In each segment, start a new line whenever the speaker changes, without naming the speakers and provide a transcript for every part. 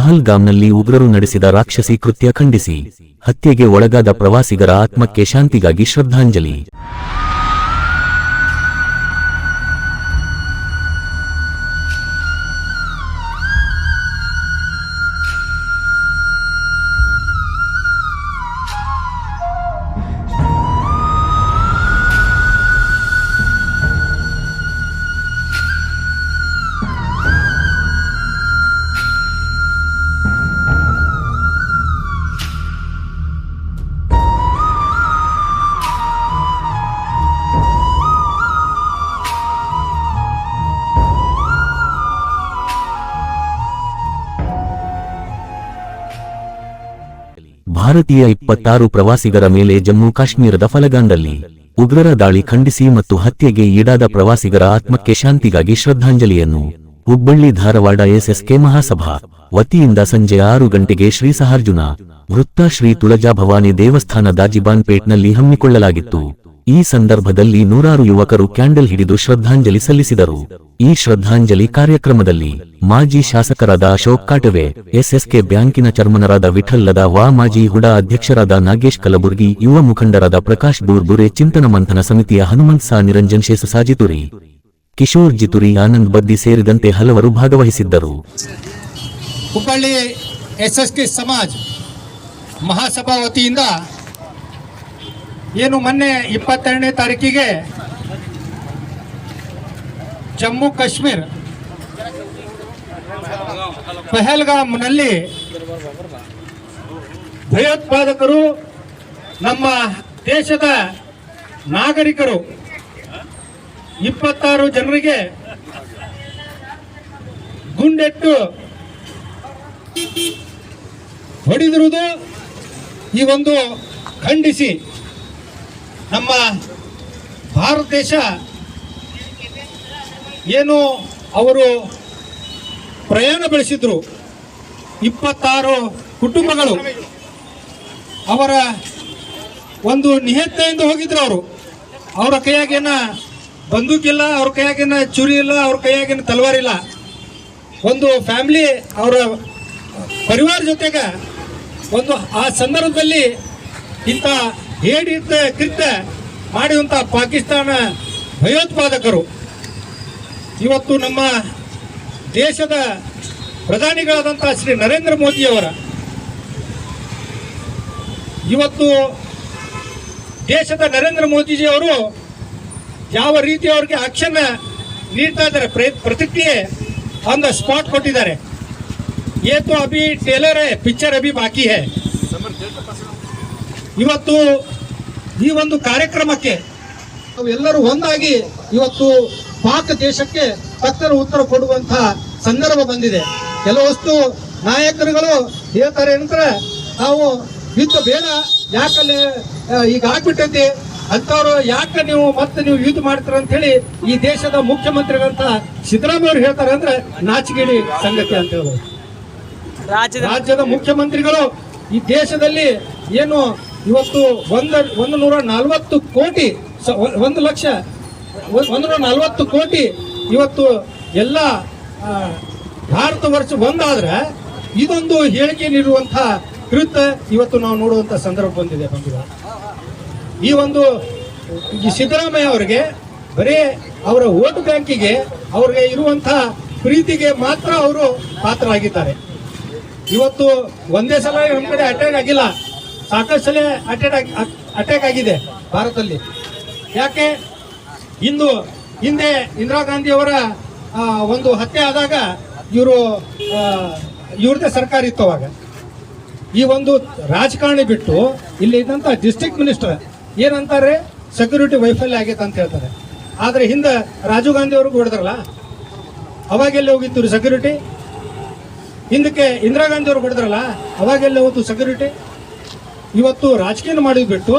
ಪಹಲ್ಗಾಮ್ನಲ್ಲಿ ಉಗ್ರರು ನಡೆಸಿದ ರಾಕ್ಷಸಿ ಕೃತ್ಯ ಖಂಡಿಸಿ ಹತ್ಯೆಗೆ ಒಳಗಾದ ಪ್ರವಾಸಿಗರ ಆತ್ಮಕ್ಕೆ ಶಾಂತಿಗಾಗಿ ಶ್ರದ್ಧಾಂಜಲಿ. ಭಾರತೀಯ 26 ಪ್ರವಾಸಿಗರ ಮೇಲೆ ಜಮ್ಮು ಕಾಶ್ಮೀರದ ಫಲಗಾಂದಲ್ಲಿ ಉಗ್ರರ ದಾಳಿ ಖಂಡಿಸಿ ಮತ್ತು ಹತ್ಯೆಗೆ ಈಡಾದ ಪ್ರವಾಸಿಗರ ಆತ್ಮಕ್ಕೆ ಶಾಂತಿಗಾಗಿ ಶ್ರದ್ಧಾಂಜಲಿಯನ್ನು ಹುಬ್ಬಳ್ಳಿ ಧಾರವಾಡ ಎಸ್ಎಸ್ಕೆ ಮಹಾಸಭಾ ವತಿಯಿಂದ ಸಂಜೆ 6 ಗಂಟೆಗೆ ಶ್ರೀ ಸಹಾರ್ಜುನ ವೃತ್ತ ಶ್ರೀ ತುಳಜಾ ಭವಾನಿ ದೇವಸ್ಥಾನ ದಾಜಿಬಾನ್ ಪೇಟ್ನಲ್ಲಿ ಹಮ್ಮಿಕೊಳ್ಳಲಾಗಿತ್ತು. ಈ ಸಂದರ್ಭದಲ್ಲಿ ನೂರಾರು ಯುವಕರು ಕ್ಯಾಂಡಲ್ ಹಿಡಿದು ಶ್ರದ್ಧಾಂಜಲಿ ಸಲ್ಲಿಸಿದರು. ಈ ಶ್ರದ್ಧಾಂಜಲಿ ಕಾರ್ಯಕ್ರಮದಲ್ಲಿ ಮಾಜಿ ಶಾಸಕರಾದ ಅಶೋಕ್ ಕಾಟವೆ, ಎಸ್ಎಸ್ಕೆ ಬ್ಯಾಂಕಿನ ಚೇರ್ಮನರಾದ ವಿಠಲ್ ಲದಾವಾ, ಮಾಜಿ ಹುಡಾ ಅಧ್ಯಕ್ಷರಾದ ನಾಗೇಶ್ ಕಲಬುರ್ಗಿ, ಯುವ ಮುಖಂಡರಾದ ಪ್ರಕಾಶ್ ಬೂರ್ಬುರೆ, ಚಿಂತನ ಮಂಥನ ಸಮಿತಿಯ ಹನುಮಂತ್ ಸಾ, ನಿರಂಜನ್ ಶೇಷಸಾ ಜಿತುರಿ, ಕಿಶೋರ್ ಜಿತುರಿ, ಆನಂದ್ ಬದ್ದಿ ಸೇರಿದಂತೆ ಹಲವರು ಭಾಗವಹಿಸಿದ್ದರು.
ಹುಬ್ಬಳ್ಳಿ ಎಸ್ಎಸ್ಕೆ ಸಮಾಜ್ ಮಹಾಸಭಾ ವತಿಯಿಂದ ಏನು ಮೊನ್ನೆ 22ನೇ ತಾರೀಕಿಗೆ ಜಮ್ಮು ಕಾಶ್ಮೀರ ಪಹಲ್ಗಾಮ್ನಲ್ಲಿ ಭಯೋತ್ಪಾದಕರು ನಮ್ಮ ದೇಶದ ನಾಗರಿಕರು 26 ಜನರಿಗೆ ಗುಂಡೆಟ್ಟು ಹೊಡೆದಿರುವುದು ಈ ಒಂದು ಖಂಡಿಸಿ ನಮ್ಮ ಭಾರತ ದೇಶ ಏನು ಅವರು ಪ್ರಯಾಣ ಬೆಳೆಸಿದ್ರು 26 ಕುಟುಂಬಗಳು ಅವರ ಒಂದು ನಿಹತ್ತೆಯಿಂದ ಹೋಗಿದ್ರು. ಅವರ ಕೈಯಾಗೇನ ಬಂದೂಕಿಲ್ಲ, ಅವ್ರ ಕೈಯಾಗೇನ ಚುರಿ ಇಲ್ಲ, ಅವ್ರ ಕೈಯಾಗೇನ ತಲವಾರಿಲ್ಲ. ಒಂದು ಫ್ಯಾಮಿಲಿ ಅವರ ಪರಿವಾರ ಜೊತೆಗೆ ಒಂದು ಆ ಸಂದರ್ಭದಲ್ಲಿ ಇಂಥ ಹೇಡಿದ್ದ ಕೃತ್ಯ ಮಾಡಿದಂಥ ಪಾಕಿಸ್ತಾನ ಭಯೋತ್ಪಾದಕರು ಇವತ್ತು ನಮ್ಮ ದೇಶದ ಪ್ರಧಾನಿಗಳಾದಂಥ ಶ್ರೀ ನರೇಂದ್ರ ಮೋದಿಯವರ ಇವತ್ತು ದೇಶದ ನರೇಂದ್ರ ಮೋದಿಜಿಯವರು ಯಾವ ರೀತಿ ಅವ್ರಿಗೆ ಆಕ್ಷನ್ ನೀಡ್ತಾ ಇದ್ದಾರೆ, ಪ್ರತಿಕ್ರಿಯೆ ಆನ್ ದ ಸ್ಪಾಟ್ ಕೊಟ್ಟಿದ್ದಾರೆ. ये तो अभी ट्रेलर है, पिक्चर अभी बाकी है. ಇವತ್ತು ಈ ಒಂದು ಕಾರ್ಯಕ್ರಮಕ್ಕೆ ನಾವೆಲ್ಲರೂ ಒಂದಾಗಿ ಇವತ್ತು ಪಾಕ್ ದೇಶಕ್ಕೆ ತಕ್ಕ ಉತ್ತರ ಕೊಡುವಂತಹ ಸಂದರ್ಭ ಬಂದಿದೆ. ಕೆಲವಷ್ಟು ನಾಯಕರುಗಳು ಹೇಳ್ತಾರೆ ಅಂದ್ರೆ ನಾವು ಯುದ್ಧ ಬೇಡ, ಯಾಕಲ್ಲಿ ಈಗ ಆಗ್ಬಿಟ್ಟೈತಿ ಅಂತವ್ರು ಯಾಕೆ ನೀವು ಯುದ್ಧ ಮಾಡ್ತೀರ ಅಂತ ಹೇಳಿ ಈ ದೇಶದ ಮುಖ್ಯಮಂತ್ರಿಗಳಂತ ಸಿದ್ದರಾಮಯ್ಯ ಅವರು ಹೇಳ್ತಾರೆ ಅಂದ್ರೆ ನಾಚಿಕೆಡಿ ಸಂಗತಿ ಅಂತ ಹೇಳ್ಬೋದು. ರಾಜ್ಯದ ಮುಖ್ಯಮಂತ್ರಿಗಳು ಈ ದೇಶದಲ್ಲಿ ಏನು ಇವತ್ತು 140 ಕೋಟಿ 140 ಕೋಟಿ ಇವತ್ತು ಎಲ್ಲ ಭಾರತ ವರ್ಷ ಒಂದಾದ್ರೆ ಇದೊಂದು ಹೇಳಿಕೆ ನೀಡುವಂತಹ ಕೃತ್ಯ ಇವತ್ತು ನಾವು ನೋಡುವಂತ ಸಂದರ್ಭ ಬಂದಿದೆ. ಈ ಒಂದು ಸಿದ್ದರಾಮಯ್ಯ ಅವರಿಗೆ ಬರೀ ಅವರ ವೋಟ್ ಬ್ಯಾಂಕಿಗೆ ಅವ್ರಿಗೆ ಇರುವಂತಹ ಪ್ರೀತಿಗೆ ಮಾತ್ರ ಅವರು ಪಾತ್ರ ಆಗಿದ್ದಾರೆ. ಇವತ್ತು ಒಂದೇ ಸಲ ನಮ್ಮ ಕಡೆ ಅಟ್ಯಾಕ್ ಆಗಿಲ್ಲ, ಸಾಕಷ್ಟು ಸಲ ಅಟ್ಯಾಕ್ ಆಗಿದೆ ಭಾರತದಲ್ಲಿ. ಯಾಕೆ ಹಿಂದೆ ಇಂದಿರಾ ಗಾಂಧಿ ಅವರ ಒಂದು ಹತ್ಯೆ ಆದಾಗ ಇವ್ರದೇ ಸರ್ಕಾರ ಇತ್ತು. ಅವಾಗ ಈ ಒಂದು ರಾಜಕಾರಣಿ ಬಿಟ್ಟು ಇಲ್ಲಿ ಇದ್ದಂತ ಡಿಸ್ಟ್ರಿಕ್ಟ್ ಮಿನಿಸ್ಟರ್ ಏನಂತಾರೆ, ಸೆಕ್ಯೂರಿಟಿ ವೈಫಲ್ಯ ಆಗೈತೆ ಅಂತ ಹೇಳ್ತಾರೆ. ಆದ್ರೆ ಹಿಂದೆ ರಾಜೀವ್ ಗಾಂಧಿ ಅವ್ರಿಗೂ ಹೊಡೆದ್ರಲ್ಲ, ಅವಾಗೆಲ್ಲ ಹೋಗಿತ್ತು ರೀ ಸೆಕ್ಯೂರಿಟಿ. ಹಿಂದಕ್ಕೆ ಇಂದಿರಾ ಗಾಂಧಿ ಅವರು ಹೊಡೆದ್ರಲ್ಲ, ಅವಾಗೆಲ್ಲ ಹೋಯ್ತು ಸೆಕ್ಯೂರಿಟಿ. ಇವತ್ತು ರಾಜಕೀಯ ಮಾಡಿದ್ ಬಿಟ್ಟು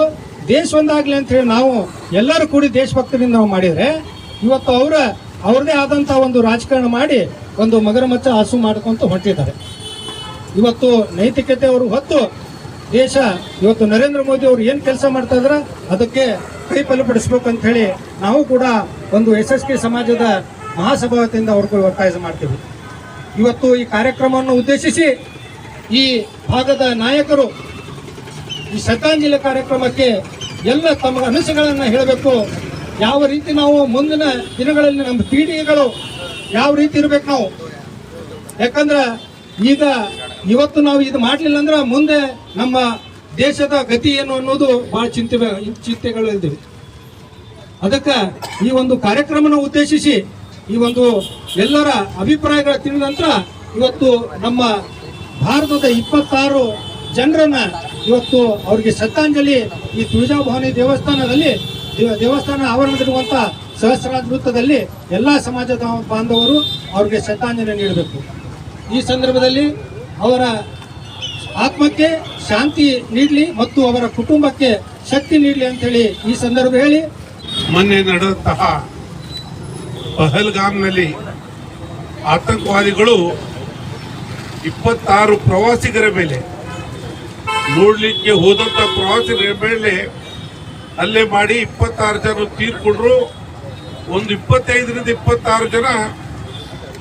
ದೇಶ ಒಂದಾಗ್ಲಿ ಅಂತ ಹೇಳಿ ನಾವು ಎಲ್ಲರೂ ಕೂಡಿ ದೇಶಭಕ್ತರಿಂದ ನಾವು ಮಾಡಿದ್ರೆ ಇವತ್ತು ಅವ್ರದೇ ಆದಂತ ಒಂದು ರಾಜಕಾರಣ ಮಾಡಿ ಒಂದು ಮಗರಮಚ್ಚ ಹಸು ಮಾಡ್ಕೊಂತ ಹೊಂಟಿದ್ದಾರೆ. ಇವತ್ತು ನೈತಿಕತೆ ಅವರು ಹೊತ್ತು ದೇಶ ಇವತ್ತು ನರೇಂದ್ರ ಮೋದಿ ಅವರು ಏನ್ ಕೆಲಸ ಮಾಡ್ತಾ ಇದ್ರ ಅದಕ್ಕೆ ಕೈ ಬಲಪಡಿಸ್ಬೇಕು ಅಂತ ಹೇಳಿ ನಾವು ಕೂಡ ಒಂದು ಎಸ್ಎಸ್ಕೆ ಸಮಾಜದ ಮಹಾಸಭಾ ವತಿಯಿಂದ ಅವ್ರಿಗೂ ಒತ್ತಾಯ ಮಾಡ್ತೀವಿ. ಇವತ್ತು ಈ ಕಾರ್ಯಕ್ರಮವನ್ನು ಉದ್ದೇಶಿಸಿ ಈ ಭಾಗದ ನಾಯಕರು ಈ ಶ್ರದ್ಧಾಂಜಲಿ ಕಾರ್ಯಕ್ರಮಕ್ಕೆ ಎಲ್ಲ ತಮ್ಮ ಅನಿಸಿಕೆಗಳನ್ನು ಹೇಳಬೇಕು. ಯಾವ ರೀತಿ ನಾವು ಮುಂದಿನ ದಿನಗಳಲ್ಲಿ ನಮ್ಮ ಪೀಳಿಗೆಗಳು ಯಾವ ರೀತಿ ಇರ್ಬೇಕು ನಾವು, ಯಾಕಂದ್ರೆ ಈಗ ಇವತ್ತು ನಾವು ಇದು ಮಾಡಲಿಲ್ಲ ಅಂದ್ರೆ ಮುಂದೆ ನಮ್ಮ ದೇಶದ ಗತಿ ಏನು ಅನ್ನೋದು ಬಹಳ ಚಿಂತೆಗಳಿದ್ದೀವಿ. ಅದಕ್ಕೆ ಈ ಒಂದು ಕಾರ್ಯಕ್ರಮನ ಉದ್ದೇಶಿಸಿ ಈ ಒಂದು ಎಲ್ಲರ ಅಭಿಪ್ರಾಯಗಳ ತಿಳಿದ ನಂತರ ಇವತ್ತು ನಮ್ಮ ಭಾರತದ 26 ಜನರನ್ನ ಇವತ್ತು ಅವರಿಗೆ ಶ್ರದ್ಧಾಂಜಲಿ ಈ ತುಳಜಾಭವಾನಿ ದೇವಸ್ಥಾನ ಆವರಣದಲ್ಲಿರುವಂತ ಸಹಸ್ರಾರ ವೃತ್ತದಲ್ಲಿ ಎಲ್ಲಾ ಸಮಾಜದ ಬಾಂಧವರು ಅವರಿಗೆ ಶ್ರದ್ಧಾಂಜಲಿ ನೀಡಬೇಕು. ಈ ಸಂದರ್ಭದಲ್ಲಿ ಅವರ ಆತ್ಮಕ್ಕೆ ಶಾಂತಿ ನೀಡಲಿ ಮತ್ತು ಅವರ ಕುಟುಂಬಕ್ಕೆ ಶಕ್ತಿ ನೀಡಲಿ ಅಂತ ಹೇಳಿ ಈ ಸಂದರ್ಭ ಹೇಳಿ,
ಮೊನ್ನೆ ನಡೆದಂತಹ ಪಹಲ್ಗಾಮ್ನಲ್ಲಿ ಆತಂಕವಾದಿಗಳು 26 ಪ್ರವಾಸಿಗರ ಮೇಲೆ, ನೋಡ್ಲಿಕ್ಕೆ ಹೋದಂತ ಪ್ರವಾಸಿಗರ ಮೇಲೆ ಹಲ್ಲೆ ಮಾಡಿ 26 ಜನ ತೀರ್ಕೊಂಡ್ರು. ಒಂದು 25ರಿಂದ 26 ಜನ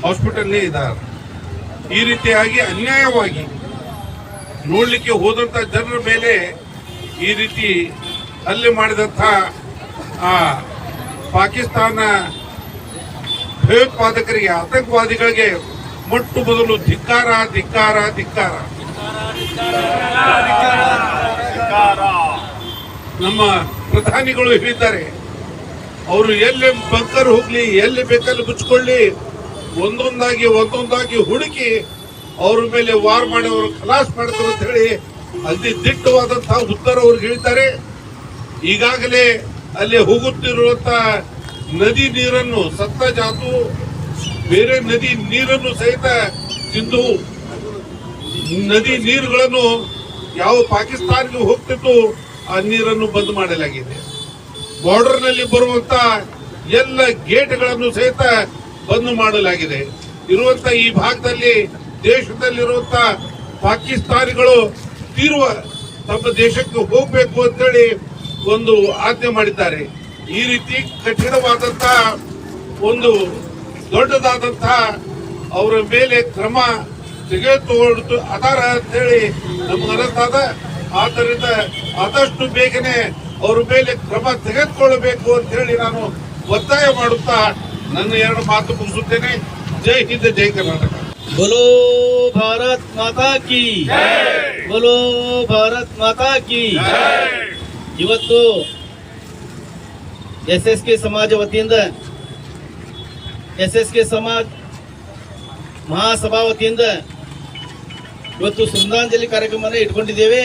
ಹಾಸ್ಪಿಟಲ್ಲೇ ಇದ್ದಾರೆ. ಈ ರೀತಿಯಾಗಿ ಅನ್ಯಾಯವಾಗಿ ನೋಡ್ಲಿಕ್ಕೆ ಹೋದಂತ ಜನರ ಮೇಲೆ ಈ ರೀತಿ ಹಲ್ಲೆ ಮಾಡಿದಂಥ ಪಾಕಿಸ್ತಾನ ಭಯೋತ್ಪಾದಕರಿಗೆ, ಆತಂಕವಾದಿಗಳಿಗೆ ಮೊಟ್ಟ ಮೊದಲು ಧಿಕ್ಕಾರ ಧಿಕ್ಕಾರ ಧಿಕ್ಕಾರ. ನಮ್ಮ ಪ್ರಧಾನಿಗಳು ಹೇಳಿದ್ದಾರೆ, ಅವರು ಎಲ್ಲಿ ಬಂಕರ್ ಹೋಗ್ಲಿ, ಎಲ್ಲಿ ಬೇಕಲ್ಲಿ ಮುಚ್ಕೊಳ್ಳಿ, ಒಂದೊಂದಾಗಿ ಹುಡುಕಿ ಅವ್ರ ಮೇಲೆ ವಾರ್ ಮಾಡಿ ಅವರು ಖಲಾಸ್ ಮಾಡ್ತಾರೆ ಅಂತ ಹೇಳಿ ಅತಿ ದಿಟ್ಟವಾದಂತಹ ಉತ್ತರ ಅವ್ರಿಗೆ ಹೇಳ್ತಾರೆ. ಈಗಾಗಲೇ ಅಲ್ಲಿ ಹೋಗುತ್ತಿರುವಂತ ನದಿ ನೀರನ್ನು ಸತ್ತಜಾತು, ಬೇರೆ ನದಿ ನೀರನ್ನು ಸಹಿತ ಸಿಂಧು ನದಿ ನೀರುಗಳನ್ನು ಯಾವ ಪಾಕಿಸ್ತಾನಕ್ಕೆ ಹೋಗ್ತಿತ್ತು ಆ ನೀರನ್ನು ಬಂದ್ ಮಾಡಲಾಗಿದೆ. ಬಾರ್ಡರ್ ನಲ್ಲಿ ಬರುವಂತ ಎಲ್ಲ ಗೇಟ್ಗಳನ್ನು ಸಹಿತ ಬಂದ್ ಮಾಡಲಾಗಿದೆ. ಇರುವಂತ ಈ ಭಾಗದಲ್ಲಿ ದೇಶದಲ್ಲಿರುವಂತ ಪಾಕಿಸ್ತಾನಿಗಳು ತೀರುವ ತಮ್ಮ ದೇಶಕ್ಕೆ ಹೋಗಬೇಕು ಅಂತೇಳಿ ಒಂದು ಆಜ್ಞೆ ಮಾಡಿದ್ದಾರೆ. ಈ ರೀತಿ ಕಠಿಣವಾದಂತಹ ಒಂದು ದೊಡ್ಡದಾದಂತಹ ಅವರ ಮೇಲೆ ಕ್ರಮ ತೆಗೆದುಕೊಳ್ಳುವುದು ಅದಾರ ಅಂತೇಳಿ ನಮ್ಗೆ ಅನಿಸ್ತದ. ಆದ್ದರಿಂದ ಆದಷ್ಟು ಬೇಗನೆ ಅವ್ರ ಮೇಲೆ ಕ್ರಮ ತೆಗೆದುಕೊಳ್ಳಬೇಕು ಅಂತ ಹೇಳಿ ನಾನು ಒತ್ತಾಯ ಮಾಡುತ್ತಾ ನನ್ನ 2 ಮಾತು ಮುಗಿಸುತ್ತೇನೆ. ಜೈ ಹಿಂದ್, ಜೈ ಕರ್ನಾಟಕ.
बोलो भारत माता की, बोलो भारत माता की. ಇವತ್ತು SSK ಸಮಾಜ ವತಿಯಿಂದ, SSK ಸಮಾಜ ಮಹಾಸಭಾ ವತಿಯಿಂದ ಇವತ್ತು ಶ್ರದ್ಧಾಂಜಲಿ ಕಾರ್ಯಕ್ರಮವನ್ನು ಇಟ್ಕೊಂಡಿದ್ದೇವೆ.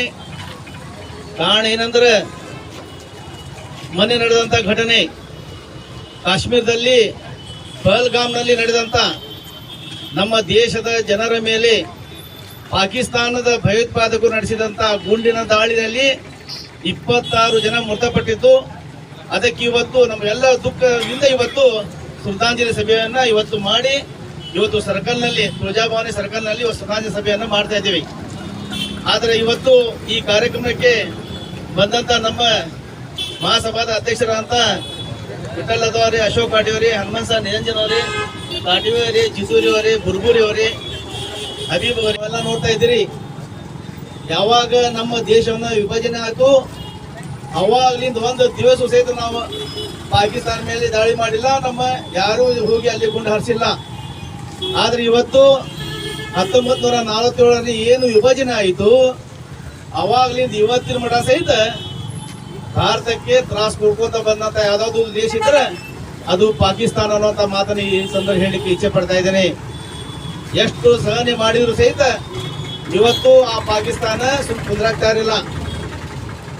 ಕಾರಣ ಏನಂದ್ರೆ, ಮೊನ್ನೆ ನಡೆದಂತ ಘಟನೆ ಕಾಶ್ಮೀರದಲ್ಲಿ ಪಹಲ್ಗಾಮ್ನಲ್ಲಿ ನಡೆದಂತ ನಮ್ಮ ದೇಶದ ಜನರ ಮೇಲೆ ಪಾಕಿಸ್ತಾನದ ಭಯೋತ್ಪಾದಕರು ನಡೆಸಿದಂತ ಗುಂಡಿನ ದಾಳಿಯಲ್ಲಿ 26 ಜನ ಮೃತಪಟ್ಟಿದ್ದು. ಅದಕ್ಕೆ ಇವತ್ತು ನಮ್ಮೆಲ್ಲ ದುಃಖದಿಂದ ಇವತ್ತು ಶ್ರದ್ಧಾಂಜಲಿ ಸಭೆಯನ್ನ ಇವತ್ತು ಮಾಡಿ, ಇವತ್ತು ಸರ್ಕಲ್ನಲ್ಲಿ, ತುಳಜಾಭವಾನಿ ಸರ್ಕಲ್ನಲ್ಲಿ ಶ್ರದ್ಧಾಂಜಲಿ ಸಭೆಯನ್ನ ಮಾಡ್ತಾ ಇದ್ದೀವಿ. ಆದರೆ ಇವತ್ತು ಈ ಕಾರ್ಯಕ್ರಮಕ್ಕೆ ಬಂದಂತ ನಮ್ಮ ಮಹಾಸಭಾದ ಅಧ್ಯಕ್ಷರಾದಂತ ವಿಠಲದವರೇ, ಅಶೋಕ್ ಕಾಟಿಯವರೇ, ಹನುಮಂತ ನಿರಂಜನ್ ಅವರೇ, ಕಾಟಿವಿ ಅವರೇ, ಜಿಸೂರಿ ಅವರೇ, ಬುರ್ಬುರಿ ಅವರೇ, ಹಬೀಬ್ ಅವರೇ ಎಲ್ಲ ನೋಡ್ತಾ ಇದ್ದೀರಿ. ಯಾವಾಗ ನಮ್ಮ ದೇಶವನ್ನ ವಿಭಜನೆ ಆಯ್ತು ಅವಾಗ್ಲಿಂದ ಒಂದು ದಿವಸ ಸಹಿತ ನಾವು ಪಾಕಿಸ್ತಾನ ಮೇಲೆ ದಾಳಿ ಮಾಡಿಲ್ಲ, ನಮ್ಮ ಯಾರು ಹೋಗಿ ಅಲ್ಲಿ ಗುಂಡು ಹರಿಸಿಲ್ಲ. ಆದ್ರೆ ಇವತ್ತು 1947ರಲ್ಲಿ ಏನು ವಿಭಜನೆ ಆಯಿತು ಅವಾಗ್ಲಿಂದ ಇವತ್ತಿನ ಮಠ ಸಹಿತ ಭಾರತಕ್ಕೆ ತ್ರಾಸ ಕೊಡ್ಕೊಂತ ಬಂದಂತ ಯಾವ್ದಾದ್ರು ದೇಶ ಇದ್ರೆ ಅದು ಪಾಕಿಸ್ತಾನ ಅನ್ನುವಂತ ಮಾತನ್ನ ಈ ಸಂದರ್ಭ ಹೇಳಿಕ್ಕೆ ಇಚ್ಛೆ ಪಡ್ತಾ ಇದ್ದೇನೆ. ಎಷ್ಟು ಸಹನೆ ಮಾಡಿದ್ರು ಸಹಿತ ಇವತ್ತು ಆ ಪಾಕಿಸ್ತಾನ ಕುಂದ್ರಾಗ್ತಾ ಇರಲಿಲ್ಲ.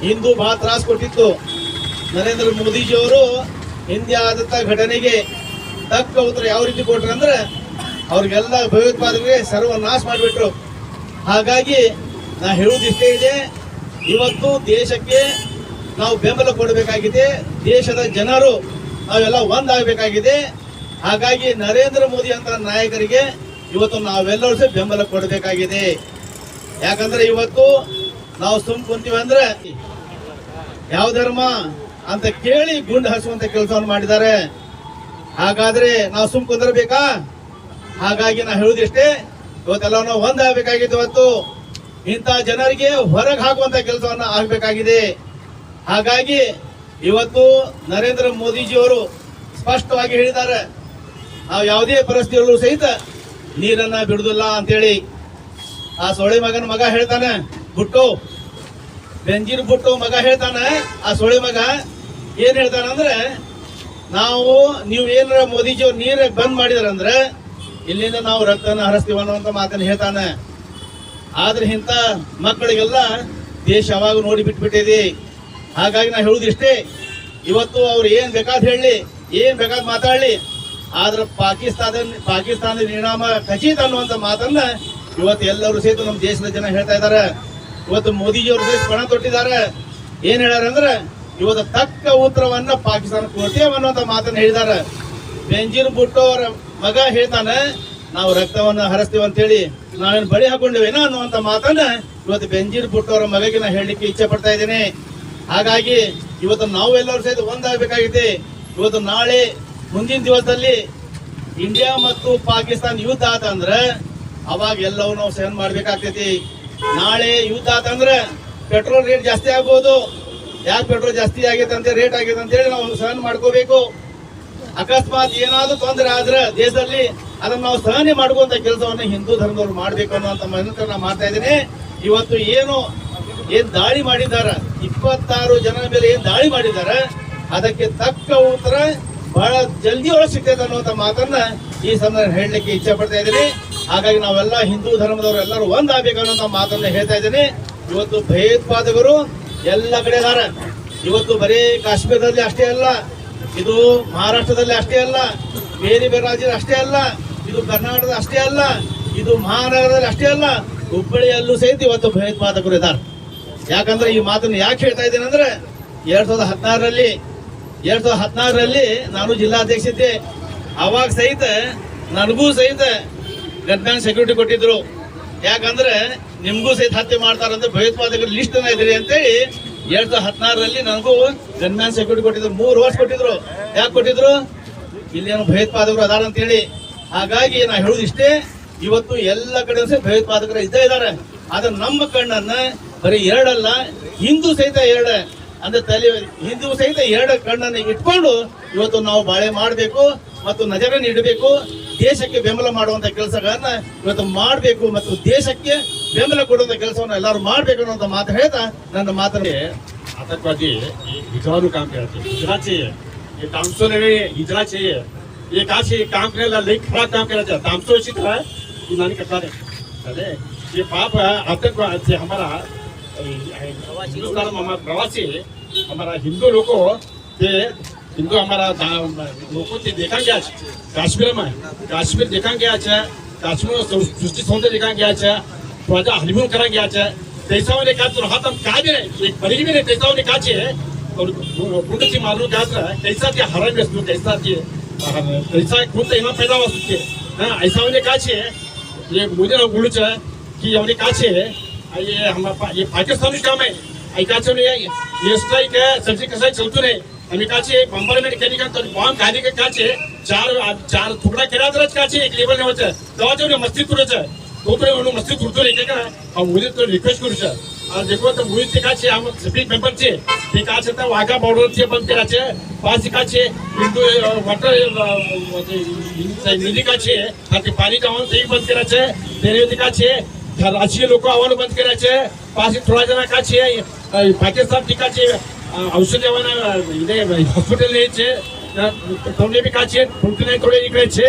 ಹಿಂದೂ ಬಹಳ ತ್ರಾಸ ಕೊಟ್ಟಿತ್ತು. ನರೇಂದ್ರ ಮೋದಿಜಿಯವರು ಹಿಂದೆ ಆದಂತ ಘಟನೆಗೆ ತಕ್ಕ ಉತ್ತರ ಯಾವ ರೀತಿ ಕೊಟ್ರು ಅಂದ್ರೆ, ಅವ್ರಿಗೆಲ್ಲ ಭಯೋತ್ಪಾದಕರಿಗೆ ಸರ್ವನಾಶ ಮಾಡಿಬಿಟ್ರು. ಹಾಗಾಗಿ ನಾ ಹೇಳುವುದಿಷ್ಟೇ ಇದೆ, ಇವತ್ತು ದೇಶಕ್ಕೆ ನಾವು ಬೆಂಬಲ ಕೊಡಬೇಕಾಗಿದೆ. ದೇಶದ ಜನರು ನಾವೆಲ್ಲ ಒಂದಾಗಬೇಕಾಗಿದೆ. ಹಾಗಾಗಿ ನರೇಂದ್ರ ಮೋದಿ ಅಂತ ನಾಯಕರಿಗೆ ಇವತ್ತು ನಾವೆಲ್ಲರೂ ಸಹ ಬೆಂಬಲ ಕೊಡಬೇಕಾಗಿದೆ. ಯಾಕಂದ್ರೆ ಇವತ್ತು ನಾವು ಸುಮ್ ಕುಂತೀವಿ ಅಂದ್ರೆ ಯಾವ ಧರ್ಮ ಅಂತ ಕೇಳಿ ಗುಂಡು ಹರಿಸುವಂತ ಕೆಲಸವನ್ನು ಮಾಡಿದ್ದಾರೆ. ಹಾಗಾದ್ರೆ ನಾವು ಸುಮ್ ಕುಂದಿರಬೇಕಾ? ಹಾಗಾಗಿ ನಾ ಹೇಳುದಿಷ್ಟೇ, ಇವತ್ತೆಲ್ಲ ನಾವು ಒಂದಾಗಬೇಕಾಗಿತ್ತು. ಇವತ್ತು ಇಂಥ ಜನರಿಗೆ ಹೊರಗೆ ಹಾಕುವಂತ ಕೆಲಸವನ್ನ ಆಗಬೇಕಾಗಿದೆ. ಹಾಗಾಗಿ ಇವತ್ತು ನರೇಂದ್ರ ಮೋದಿಜಿಯವರು ಸ್ಪಷ್ಟವಾಗಿ ಹೇಳಿದ್ದಾರೆ, ನಾವು ಯಾವುದೇ ಪರಿಸ್ಥಿತಿಯಲ್ಲೂ ಸಹಿತ ನೀರನ್ನ ಬಿಡುದಿಲ್ಲ ಅಂತೇಳಿ. ಆ ಸೊಳೆ ಮಗನ ಮಗ ಹೇಳ್ತಾನೆ, ಬುಟ್ಟು ಬೆಂಜೀರ್ ಬುಟ್ಟು ಮಗ ಹೇಳ್ತಾನೆ, ಆ ಸೊಳೆ ಮಗ ಏನ್ ಹೇಳ್ತಾನಂದ್ರೆ, ನೀವು ಏನಾರ ಮೋದಿಜಿಯವ್ರು ನೀರು ಬಂದ್ ಮಾಡಿದಾರಂದ್ರೆ ಇಲ್ಲಿಂದ ನಾವು ರಕ್ತನ ಹರಿಸ್ತೀವಿ ಅನ್ನುವಂತ ಮಾತನ್ನ ಹೇಳ್ತಾನೆ. ಆದ್ರೆ ಇಂಥ ಮಕ್ಕಳಿಗೆಲ್ಲ ದೇಶ ಅವಾಗ ನೋಡಿ ಬಿಟ್ಬಿಟ್ಟಿದೆ. ಹಾಗಾಗಿ ನಾ ಹೇಳುದು ಇಷ್ಟೇ, ಇವತ್ತು ಅವ್ರು ಏನ್ ಬೇಕಾದ್ ಹೇಳಿ, ಏನ್ ಬೇಕಾದ್ ಮಾತಾಡ್ಲಿ, ಆದ್ರೆ ಪಾಕಿಸ್ತಾನದ ನಿರ್ಣಾಮ ಖಚಿತ ಅನ್ನುವಂತ ಮಾತನ್ನ ಇವತ್ತು ಎಲ್ಲರೂ ಸಹಿತ ನಮ್ಮ ದೇಶದ ಜನ ಹೇಳ್ತಾ ಇದ್ದಾರೆ. ಇವತ್ತು ಮೋದಿಜಿಯವರು ಸಹಿತ ಪಣ ತೊಟ್ಟಿದ್ದಾರೆ. ಏನ್ ಹೇಳ್ಯಾರಂದ್ರೆ, ಇವತ್ತು ತಕ್ಕ ಉತ್ತರವನ್ನ ಪಾಕಿಸ್ತಾನ ಕೊಡ್ತೇವೆ ಅನ್ನುವಂತ ಮಾತನ್ನ ಹೇಳಿದ್ದಾರೆ. ಬೆಂಜೀರ್ ಭುಟ್ಟೋ ಅವರ ಮಗ ಹೇಳ್ತಾನೆ, ನಾವು ರಕ್ತವನ್ನ ಹರಿಸ್ತೀವಿ ಅಂತ ಹೇಳಿ ನಾವೇನು ಬಳಿ ಹಾಕೊಂಡಿವೇನೋ ಅನ್ನುವಂತ ಮಾತನ್ನ ಇವತ್ತು ಬೆಂಜೀರ್ ಭುಟ್ಟೋ ಅವರ ಮಗಗೆ ನಾ ಹೇಳಲಿಕ್ಕೆ ಇಚ್ಛೆ ಪಡ್ತಾ ಇದ್ದೇನೆ. ಹಾಗಾಗಿ ಇವತ್ತು ನಾವೆಲ್ಲರೂ ಸಹಿತ ಒಂದಾಗಬೇಕಾಗಿದೆ. ಇವತ್ತು ನಾಳೆ ಮುಂದಿನ ದಿವಸದಲ್ಲಿ ಇಂಡಿಯಾ ಮತ್ತು ಪಾಕಿಸ್ತಾನ ಯುದ್ಧ ಆತಂದ್ರೆ ಅವಾಗ ಎಲ್ಲವೂ ನಾವು ಸಹನ ಮಾಡ್ಬೇಕಾಗ್ತೈತಿ. ನಾಳೆ ಯುದ್ಧ ಆತಂದ್ರೆ ಪೆಟ್ರೋಲ್ ರೇಟ್ ಜಾಸ್ತಿ ಆಗ್ಬೋದು. ಯಾಕೆ ಪೆಟ್ರೋಲ್ ಜಾಸ್ತಿ ಆಗೈತೆ ಅಂತ ರೇಟ್ ಆಗೈತೆ ಅಂತ ಹೇಳಿ ನಾವು ಸಹನ ಮಾಡ್ಕೋಬೇಕು. ಅಕಸ್ಮಾತ್ ಏನಾದ್ರೂ ತೊಂದರೆ ಆದ್ರೆ ದೇಶದಲ್ಲಿ ಅದನ್ನ ನಾವು ಸಹನೆ ಮಾಡುವಂತ ಕೆಲಸವನ್ನ ಹಿಂದೂ ಧರ್ಮದವ್ರು ಮಾಡ್ಬೇಕು ಅನ್ನುವಂತ ಮನಸ್ಸನ್ನ ಮಾಡ್ತಾ ಇದ್ದೀನಿ. ಇವತ್ತು ಏನ್ ದಾಳಿ ಮಾಡಿದ್ದಾರೆ, 26 ಜನರ ಮೇಲೆ ಏನ್ ದಾಳಿ ಮಾಡಿದ್ದಾರೆ, ಅದಕ್ಕೆ ತಕ್ಕ ಉತ್ತರ ಬಹಳ ಜಲ್ದಿ ಒಳಗೆ ಸಿಗ್ತೈತೆ ಅನ್ನುವಂತ ಮಾತನ್ನ ಈ ಸಂದರ್ಭ ಹೇಳಲಿಕ್ಕೆ ಇಚ್ಛೆ ಪಡ್ತಾ ಇದ್ದೀನಿ. ಹಾಗಾಗಿ ನಾವೆಲ್ಲ ಹಿಂದೂ ಧರ್ಮದವರು ಎಲ್ಲರೂ ಒಂದಾಗಬೇಕು ಅನ್ನುವಂತ ಮಾತನ್ನ ಹೇಳ್ತಾ ಇದ್ದೀನಿ. ಇವತ್ತು ಭಯೋತ್ಪಾದಕರು ಎಲ್ಲ ಕಡೆ ಇದ್ದಾರೆ. ಇವತ್ತು ಬರೀ ಕಾಶ್ಮೀರದಲ್ಲಿ ಅಷ್ಟೇ ಅಲ್ಲ, ಇದು ಮಹಾರಾಷ್ಟ್ರದಲ್ಲಿ ಅಷ್ಟೇ ಅಲ್ಲ, ಬೇರೆ ಬೇರೆ ರಾಜ್ಯದಲ್ಲಿ ಅಷ್ಟೇ ಅಲ್ಲ, ಇದು ಕರ್ನಾಟಕದ ಅಷ್ಟೇ ಅಲ್ಲ, ಇದು ಮಹಾನಗರದಲ್ಲಿ ಅಷ್ಟೇ ಅಲ್ಲ, ಹುಬ್ಬಳ್ಳಿಯಲ್ಲೂ ಸಹಿತ ಇವತ್ತು ಭಯೋತ್ಪಾದಕರು ಇದ್ದಾರೆ. ಯಾಕಂದ್ರೆ ಈ ಮಾತನ್ನು ಯಾಕೆ ಹೇಳ್ತಾ ಇದ್ದೇನೆ ಅಂದ್ರೆ, 2016ರಲ್ಲಿ ನಾನು ಜಿಲ್ಲಾಧ್ಯಕ್ಷ ಇದ್ದೆ. ಅವಾಗ ಸಹಿತ ನನಗೂ ಸಹಿತ ಗನ್ಮ್ಯಾನ್ ಸೆಕ್ಯೂರಿಟಿ ಕೊಟ್ಟಿದ್ರು. ಯಾಕಂದ್ರೆ ನಿಮ್ಗೂ ಸಹಿತ ಹತ್ಯೆ ಮಾಡ್ತಾರಂದ್ರೆ ಭಯೋತ್ಪಾದಕರ ಲಿಸ್ಟ್ ಇದ್ರಿ ಅಂತೇಳಿ 2016ರಲ್ಲಿ ನನಗೂ ಗನ್ಮ್ಯಾನ್ ಸೆಕ್ಯೂರಿಟಿ ಕೊಟ್ಟಿದ್ರು. 3 ವರ್ಷ ಕೊಟ್ಟಿದ್ರು. ಯಾಕೆ ಕೊಟ್ಟಿದ್ರು? ಇಲ್ಲೇನು ಭಯೋತ್ಪಾದಕರು ಅದಾರ ಅಂತೇಳಿ. ಹಾಗಾಗಿ ನಾ ಹೇಳುದು ಇಷ್ಟೇ, ಇವತ್ತು ಎಲ್ಲ ಕಡೆ ಭಯೋತ್ಪಾದಕರು ಇದ್ದೇ ಇದ್ದಾರೆ. ಆದ್ರೆ ನಮ್ಮ ಕಣ್ಣನ್ನ ಬರೀ 2 ಅಲ್ಲ, ಹಿಂದೂ ಸಹಿತ 2 ಅಂದ್ರೆ ಹಿಂದೂ ಸಹಿತ 2 ಕಣ್ಣನ್ನು ಇಟ್ಕೊಂಡು ಇವತ್ತು ನಾವು ಬಾಳೆ ಮಾಡಬೇಕು ಮತ್ತು ನಜರನ್ನು ಇಡಬೇಕು. ದೇಶಕ್ಕೆ ಬೆಂಬಲ ಮಾಡುವಂತ ಕೆಲಸಗಳನ್ನ ಇವತ್ತು ಮಾಡಬೇಕು ಮತ್ತು ದೇಶಕ್ಕೆ ಬೆಂಬಲ ಕೊಡುವಂತ ಕೆಲಸವನ್ನು ಎಲ್ಲರೂ ಮಾಡಬೇಕು ಅನ್ನುವಂತ ಮಾತು ಹೇಳ್ತಾ ನನ್ನ ಮಾತನ್ನು
आतंकवादी हिजड़ानु काम करते हैं, हिजड़ा चाहिए, ये तामसो ने हिजड़ा चाहिए, ये कहा चाहिए काम करे ला लेकिन खराब काम करा जाए, तामसो इसी तरह यूनानी करता है, चले ये पाप आतंकवाद से हमारा हिंदुस्तान में हमारा प्रवासी हमारा हिंदू लोगों के हिंदू हमारा लोगों से देखा गया काश्मीर में, काश्मीर देखा गया है, काश्मीर सृष्टि सौंदर्य देखा गया है, प्रजा हनीमून करा गया है. तैसावने का तो हाथ हम काय भी नहीं, एक बरी भी नहीं तैसावने का चाहिए और कुंडची मालूम क्या है कैसा क्या हरण वस्तु कैसा चाहिए कैसा खुद तो यहाँ पैदा हो सकते हैं. ऐसा होने का चाहिए ये मुझे ना बोलूँ चाहिए कि हमने का चाहिए ये ये पाकिस्तानी काम है. ऐसा चाहिए ये स्ट्राइक है सब्जी कैसा चलते नहीं हमें का चाहिए बम्बारमेंट करने का तो बॉम्ब खाने का क्या चाहिए चार टुकड़ा करा दरज का चाहिए एक लेवल नहीं होता दवा चाहिए मस्ती तुरंत है तो मस्ती तुरंत लेके का हम मुझे तो रिक्वेस्ट करू सर और देखो तो मुझे ते का छे हम सभी मेंबर छे ते का छे तो वाघा बॉर्डर छे बंद करा छे पास का छे हिंदू वाटर नदी का छे ताकि पानी जावन ते बंद करा छे तेरे का छे राजकीय लोक आवવાનું બંધ કર્યા છે. પાછી થોડા જણા કા છે પાકિસ્તાન ટીકા છે ઔષધ લેવાના ઇને હોસ્પિટલ નહીં છે તમને બી કા છે 49 થોડે નીકળે છે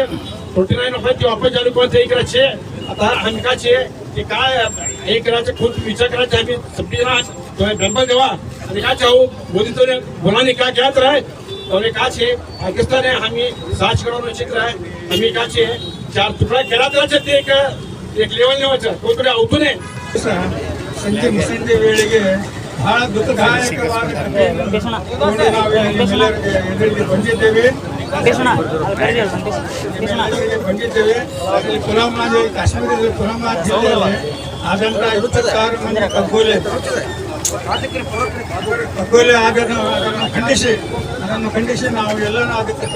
49 વખત વાપસ ચાલુ કોણ થઈ કરે છે. आता हम का छे कि काय एक करायचं खूप विचार करायचा आम्ही सगळी तो बेंबल देवा आणि का चाहू मोदी तो बोलाने का क्या रहा तो का छे पाकिस्तान है हमें साच करोड़ चित्र है हमें का छे 4 टुकड़ा करा ते एक लेवल ने होता तो थोड़ा उतने
ಸಂಜೆ ಮುಸಂಜೆ ವೇಳೆಗೆ ಬಹಳ ದುಃಖದಾಯಕವಾದ ಬಂದಿದ್ದೇವೆ. ಅದರಲ್ಲಿ ಕುಲಾಮ್ನಾಥ್ ಕಾಶ್ಮೀರದ ಕುಲಾಮ್ನಾಥ್ ಜಿಲ್ಲೆಯಲ್ಲಿ ಆದಂತ 26 ಕಗ್ಗೋಲೆ ಅದನ್ನು ಖಂಡಿಸಿ ನಾವು ಎಲ್ಲ ಅದಕ್ಕೆ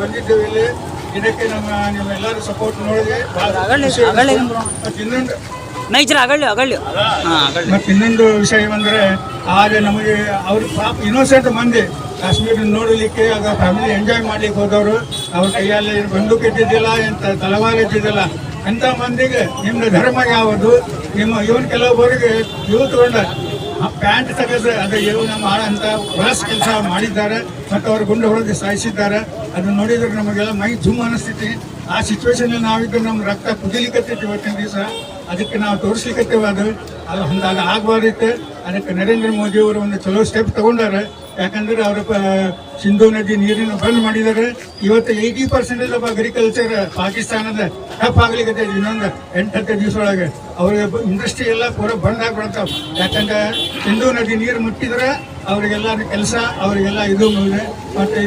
ಬಂದಿದ್ದೇವೆ. ಇಲ್ಲಿ ಇದಕ್ಕೆ ನಿಮ್ಮೆಲ್ಲರೂ ಸಪೋರ್ಟ್ ನೋಡಿದೆ. ಇನ್ನೊಂದು
ನೈಜರ ಅಗಳ್ಳಿ
ಮತ್ತು ಇನ್ನೊಂದು ವಿಷಯ ಅಂದರೆ ಆಗ ನಮಗೆ ಅವ್ರ ಪಾಪ ಇನ್ನೋಸೆಂಟ್ ಮಂದಿ ಕಾಶ್ಮೀರ ನೋಡಲಿಕ್ಕೆ ಆಗ ಫ್ಯಾಮಿಲಿ ಎಂಜಾಯ್ ಮಾಡ್ಲಿಕ್ಕೆ ಹೋದವರು ಅವ್ರ ಕೈಯಲ್ಲಿ ಬಂದೂಕು ಇದ್ದಿದ್ದಿಲ್ಲ ಎಂತ ತಲವಾರು ಇದ್ದಿದ್ದಿಲ್ಲ ಅಂಥ ಮಂದಿಗೆ ನಿಮ್ಮ ಧರ್ಮ ಯಾವುದು ನಿಮ್ಮ ಇವನ್ ಕೆಲವೊಬ್ಬರಿಗೆ ಇವು ತಗೊಂಡ ಪ್ಯಾಂಟ್ ತೆಗೆದು ಅದು ಇವನ ಮಾಡಂತ ಹೊಲಸ್ ಕೆಲಸ ಮಾಡಿದ್ದಾರೆ ಮತ್ತು ಅವರು ಗುಂಡು ಹೊಡೆದು ಸಾಯಿಸಿದ್ದಾರೆ ಅದನ್ನ ನೋಡಿದ್ರೆ ನಮಗೆಲ್ಲ ಮೈ ಜುಮ್ ಅನಿಸ್ತೈತಿ. ಆ ಸಿಚುವೇಶನ್ ನಾವಿದ್ದು ನಮ್ಮ ರಕ್ತ ಕುದಿಲಿಕ್ಕತ್ತೈತಿ ಇವತ್ತಿನ ದಿವಸ. ಅದಕ್ಕೆ ನಾವು ತೋರಿಸ್ಲಿಕ್ಕತ್ತೇವೆ ಅದು ಅಂದಾಗ ಆಗಬಾರ್ದಿತ್ತು. ಅದಕ್ಕೆ ನರೇಂದ್ರ ಮೋದಿ ಅವರು ಒಂದು ಚಲೋ ಸ್ಟೆಪ್ ತಗೊಂಡಾರೆ. ಯಾಕಂದ್ರೆ ಅವರು ಸಿಂಧೂ ನದಿ ನೀರಿನ ಬಂದ್ ಮಾಡಿದ್ದಾರೆ. ಇವತ್ತು 80% ಆಫ್ ಅಗ್ರಿಕಲ್ಚರ್ ಪಾಕಿಸ್ತಾನದ ಟಫ್ ಆಗ್ಲಿಕ್ಕೆ ಇನ್ನೊಂದು 8-10 ದಿವಸ ಒಳಗೆ ಅವ್ರಿಗೆ ಇಂಡಸ್ಟ್ರಿ ಎಲ್ಲ ಪೂರ ಬಂದ್ ಆಗ್ಬಿಡ್ತಾವ. ಯಾಕಂದ್ರೆ ಸಿಂಧೂ ನದಿ ನೀರು ಮುಟ್ಟಿದ್ರೆ ಅವರಿಗೆಲ್ಲ ಕೆಲಸ ಅವರಿಗೆಲ್ಲ ಇದು ಮತ್ತೆ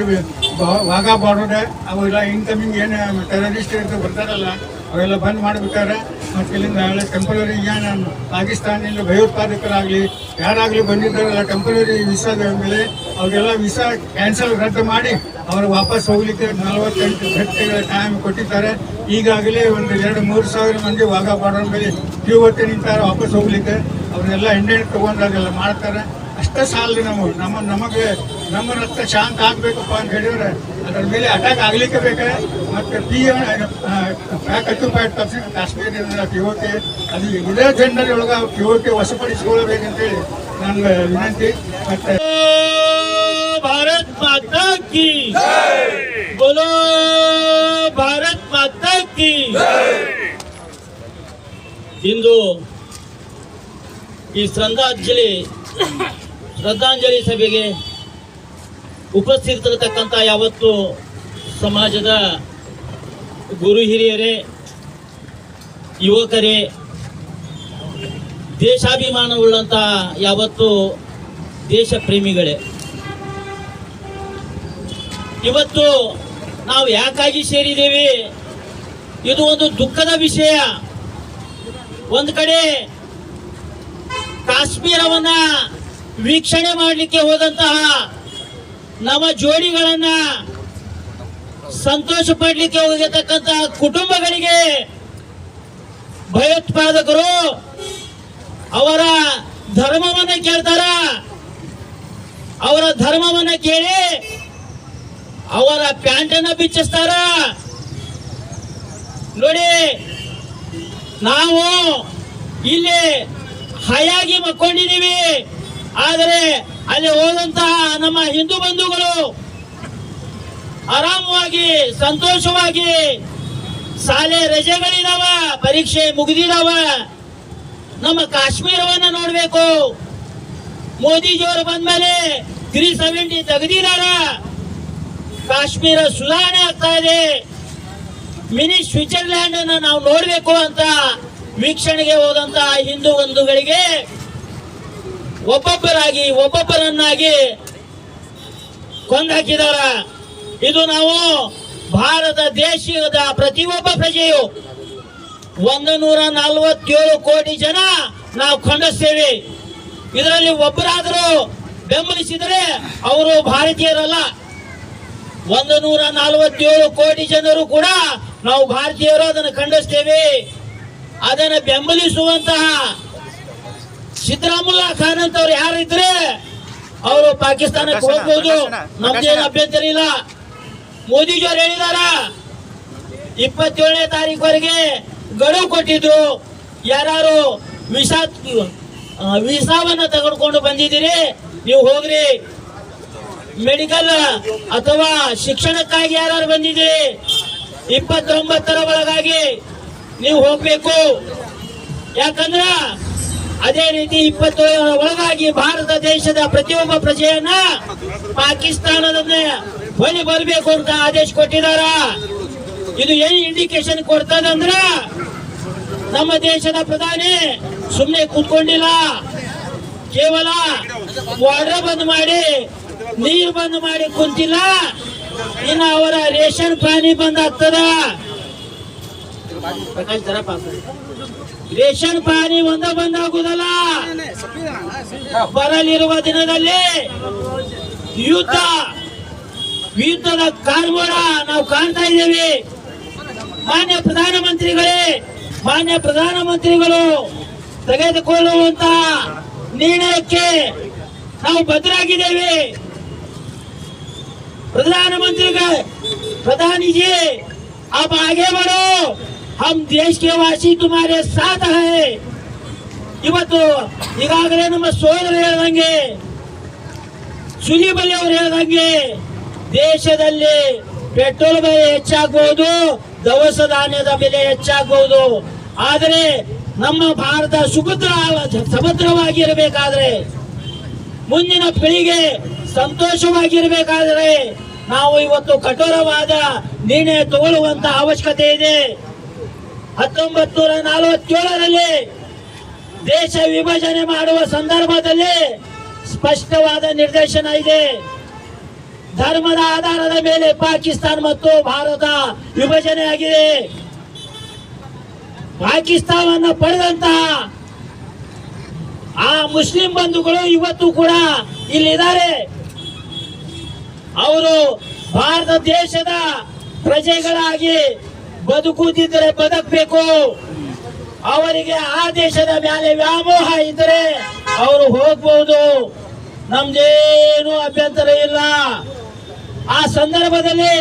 ವಾಘಾ ಬಾರ್ಡರ್ ಅವೆಲ್ಲ ಇನ್ಕಮಿಂಗ್ ಏನು ಟೆರರಿಸ್ಟ್ ಅಂತ ಬರ್ತಾರಲ್ಲ ಅವೆಲ್ಲ ಬಂದ್ ಮಾಡಿಬಿಟ್ಟಾರೆ. ಮತ್ತು ಇಲ್ಲಿಂದ ಹಳೆ ಟೆಂಪರರಿ ಏನು ಪಾಕಿಸ್ತಾನದಿಂದ ಭಯೋತ್ಪಾದಕರಾಗಲಿ ಯಾರಾಗಲಿ ಬಂದಿದ್ದಾರಲ್ಲ ಟೆಂಪರರಿ ವೀಸಾದ ಮೇಲೆ ಅವರೆಲ್ಲ ವೀಸಾ ಕ್ಯಾನ್ಸಲ್ ರದ್ದು ಮಾಡಿ ಅವರು ವಾಪಸ್ ಹೋಗ್ಲಿಕ್ಕೆ 48 ಗಂಟೆಗಳ ಟೈಮ್ ಕೊಟ್ಟಿದ್ದಾರೆ. ಈಗಾಗಲೇ ಒಂದು 2-3 ಸಾವಿರ ಮಂದಿ ವಾಘಾ ಬಾರ್ಡರ್ ಮೇಲೆ ಕ್ಯೂ ಹೊತ್ತು ನಿಂತಾರೆ ವಾಪಸ್ ಹೋಗ್ಲಿಕ್ಕೆ. ಅವ್ರನ್ನೆಲ್ಲ ಹೆಣ್ಣೆಣ್ಣೆ ತಗೊಂಡಾಗೆಲ್ಲ ಮಾಡ್ತಾರೆ. ಅಷ್ಟೇ ಸಾಲದು ನಮಗೆ ನಮ್ಮ ರಕ್ತ ಶಾಂತ ಆಗ್ಬೇಕಪ್ಪ ಅಂತ ಹೇಳಿದ್ರೆ ಅದರ ಮೇಲೆ ಅಟ್ಯಾಕ್ ಆಗ್ಲಿಕ್ಕೆ ಬೇಕು. ಮತ್ತು PO5% ಕಾಶ್ಮೀರದಿಂದ POK ಅದು ಇದೇ ಜನರಲ್ ಒಳಗೆ POK ವಶಪಡಿಸಿಕೊಳ್ಳಬೇಕಂತೇಳಿ ನನ್ನ ವಿನಂತಿ. ಮತ್ತೆ
ಭಾರತ್ ಮಾತಾ ಕಿ ಬೋಲೋ, ಭಾರತ್ ಮಾತಾ ಕಿ. ಇಂದು ಈ ಶ್ರದ್ಧಾಂಜಲಿ ಸಭೆಗೆ ಉಪಸ್ಥಿತರಿರತಕ್ಕಂಥ ಯಾವತ್ತು ಸಮಾಜದ ಗುರು ಹಿರಿಯರೇ, ಯುವಕರೇ, ದೇಶಾಭಿಮಾನವುಳ್ಳಂಥ ಯಾವತ್ತು ದೇಶ ಪ್ರೇಮಿಗಳೇ, ಇವತ್ತು ನಾವು ಯಾಕಾಗಿ ಸೇರಿದ್ದೇವೆ? ಇದು ಒಂದು ದುಃಖದ ವಿಷಯ. ಒಂದು ಕಡೆ ಕಾಶ್ಮೀರವನ್ನ ವೀಕ್ಷಣೆ ಮಾಡಲಿಕ್ಕೆ ಹೋದಂತಹ ನಮ್ಮ ಜೋಡಿಗಳನ್ನ ಸಂತೋಷ ಪಡಲಿಕ್ಕೆ ಹೋಗಿರ್ತಕ್ಕಂತಹ ಕುಟುಂಬಗಳಿಗೆ ಭಯೋತ್ಪಾದಕರು ಅವರ ಧರ್ಮವನ್ನ ಕೇಳ್ತಾರ. ಅವರ ಧರ್ಮವನ್ನ ಕೇಳಿ ಅವರ ಪ್ಯಾಂಟನ್ನ ಬಿಚ್ಚಿಸ್ತಾರ. ನೋಡಿ, ನಾವು ಇಲ್ಲಿ ಹಯಾಗಿ ಮಕ್ಕೊಂಡಿದ್ದೀವಿ, ಆದರೆ ಅಲ್ಲಿ ಹೋದಂತಹ ನಮ್ಮ ಹಿಂದೂ ಬಂಧುಗಳು ಆರಾಮವಾಗಿ ಸಂತೋಷವಾಗಿ ಶಾಲೆ ರಜೆಗಳಿದಾವ, ಪರೀಕ್ಷೆ ಮುಗಿದಿದಾವ, ನಮ್ಮ ಕಾಶ್ಮೀರವನ್ನ ನೋಡ್ಬೇಕು. ಮೋದಿಜಿಯವರು ಬಂದ್ಮೇಲೆ 370 ತೆಗೆದಿದಾರ. ಕಾಶ್ಮೀರ ಸುಧಾರಣೆ ಆಗ್ತಾ ಇದೆ. ಮಿನಿ ಸ್ವಿಟ್ಜರ್ಲ್ಯಾಂಡ್ ಅನ್ನ ನಾವು ನೋಡ್ಬೇಕು ಅಂತ ವೀಕ್ಷಣೆಗೆ ಹೋದಂತಹ ಹಿಂದೂ ಬಂಧುಗಳಿಗೆ ಒಬ್ಬೊಬ್ಬರನ್ನಾಗಿ ಕೊಂದಾಕಿದಾರ. ಇದು ನಾವು ಭಾರತ ದೇಶದ ಪ್ರತಿಯೊಬ್ಬ ಪ್ರಜೆಯು 147 ಕೋಟಿ ಜನ ನಾವು ಖಂಡಿಸ್ತೇವೆ. ಇದರಲ್ಲಿ ಒಬ್ಬರಾದರೂ ಬೆಂಬಲಿಸಿದರೆ ಅವರು ಭಾರತೀಯರಲ್ಲ. 147 ಕೋಟಿ ಜನರು ಕೂಡ ನಾವು ಭಾರತೀಯರು ಅದನ್ನು ಖಂಡಿಸ್ತೇವೆ. ಅದನ್ನು ಬೆಂಬಲಿಸುವಂತಹ ಸಿದ್ದರಾಮುಲ್ಲಾ ಖಾನ್ ಅಂತವ್ರು ಯಾರಿದ್ರೆ ಅವರು ಪಾಕಿಸ್ತಾನಕ್ಕೆ ಹೋಗ್ಬೋದು, ನಮ್ದೇನು ಅಭ್ಯಂತರ ಇಲ್ಲ. ಮೋದಿಜಿಯವರು ಹೇಳಿದಾರ 27ನೇ ತಾರೀಕುವರೆಗೆ ಗಡುವು ಕೊಟ್ಟಿದ್ರು. ಯಾರು ವೀಸಾವನ್ನ ತೆಗೆದುಕೊಂಡು ಬಂದಿದ್ದೀರಿ ನೀವು ಹೋಗ್ರಿ. ಮೆಡಿಕಲ್ ಅಥವಾ ಶಿಕ್ಷಣಕ್ಕಾಗಿ ಯಾರು ಬಂದಿದ್ದೀರಿ 29ರ ಒಳಗಾಗಿ ನೀವು ಹೋಗ್ಬೇಕು. ಯಾಕಂದ್ರ ಅದೇ ರೀತಿ 27ರ ಒಳಗಾಗಿ ಭಾರತ ದೇಶದ ಪ್ರತಿಯೊಬ್ಬ ಪ್ರಜೆಯನ್ನ ಪಾಕಿಸ್ತಾನದನ್ನೇ ಹೊಳಿ ಬರಬೇಕು ಅಂತ ಆದೇಶ ಕೊಟ್ಟಿದಾರ. ಇದು ಏನು ಇಂಡಿಕೇಶನ್ ಕೊಡ್ತದಂದ್ರ ನಮ್ಮ ದೇಶದ ಪ್ರಧಾನಿ ಸುಮ್ಮನೆ ಕೂತ್ಕೊಂಡಿಲ್ಲ. ಕೇವಲ ವಾಟರ್ ಬಂದ್ ಮಾಡಿ ನೀರು ಬಂದ್ ಮಾಡಿ ಕುಂತಿಲ್ಲ, ಇನ್ನು ಅವರ ರೇಷನ್ ಪಾನಿ ಬಂದ್ ಆಗ್ತದ. ರೇಷನ್ ಪಾನಿ ಬಂದ್ ಆಗುದಲ್ಲ. ಬರಲಿರುವ ದಿನದಲ್ಲಿ ಯುದ್ಧದ ಕಾರ್ಮೋಡ ನಾವು ಕಾಣ್ತಾ ಇದ್ದೇವೆ. ಮಾನ್ಯ ಪ್ರಧಾನಮಂತ್ರಿಗಳು
ತೆಗೆದುಕೊಳ್ಳುವಂತ ನಿರ್ಣಯಕ್ಕೆ ನಾವು ಬದ್ಧರಾಗಿದ್ದೇವೆ. प्रधानी जी आप आगे बढ़ो, हम देश के वासी तुम्हारे साथ है. ಇವತ್ತು ಈಗಾಗಲೇ ನಮ್ಮ ಸೋದರರು ಹೇಳಿದಂಗೆ, ಸುಲಿಬಲಿ ಅವರು ಹೇಳಿದಂಗೆ, ದೇಶದಲ್ಲಿ ಪೆಟ್ರೋಲ್ ಬೆಲೆ ಹೆಚ್ಚಾಗಬಹುದು, ದವಸ ಧಾನ್ಯದ ಬೆಲೆ ಹೆಚ್ಚಾಗಬಹುದು. ಆದರೆ ನಮ್ಮ ಭಾರತ ಸಮಗ್ರವಾಗಿರಬೇಕಾದ್ರೆ, ಮುಂದಿನ ಪೀಳಿಗೆ ಸಂತೋಷವಾಗಿರಬೇಕಾದರೆ ನಾವು ಇವತ್ತು ಕಠೋರವಾದ ನಿರ್ಣಯ ತಗೊಳ್ಳುವಂತ ಅವಶ್ಯಕತೆ ಇದೆ. 1947ರಲ್ಲಿ ದೇಶ ವಿಭಜನೆ ಮಾಡುವ ಸಂದರ್ಭದಲ್ಲಿ ಸ್ಪಷ್ಟವಾದ ನಿರ್ದೇಶನ ಇದೆ. ಧರ್ಮದ ಆಧಾರದ ಮೇಲೆ ಪಾಕಿಸ್ತಾನ ಮತ್ತು ಭಾರತ ವಿಭಜನೆ ಆಗಿದೆ. ಪಾಕಿಸ್ತಾನವನ್ನು ಪಡೆದಂತಹ ಆ ಮುಸ್ಲಿಂ ಬಂಧುಗಳು ಇವತ್ತು ಕೂಡ ಇಲ್ಲಿದ್ದಾರೆ. ಅವರು ಭಾರತ ದೇಶದ ಪ್ರಜೆಗಳಾಗಿ ಬದುಕುತ್ತಿದ್ದರೆ ಬದುಕಬೇಕು. ಅವರಿಗೆ ಆ ದೇಶದ ಮೇಲೆ ವ್ಯಾಮೋಹ ಇದ್ದರೆ ಅವರು ಹೋಗ್ಬಹುದು, ನಮ್ದೇನು ಅಭ್ಯಂತರ ಇಲ್ಲ. ಆ ಸಂದರ್ಭದಲ್ಲಿ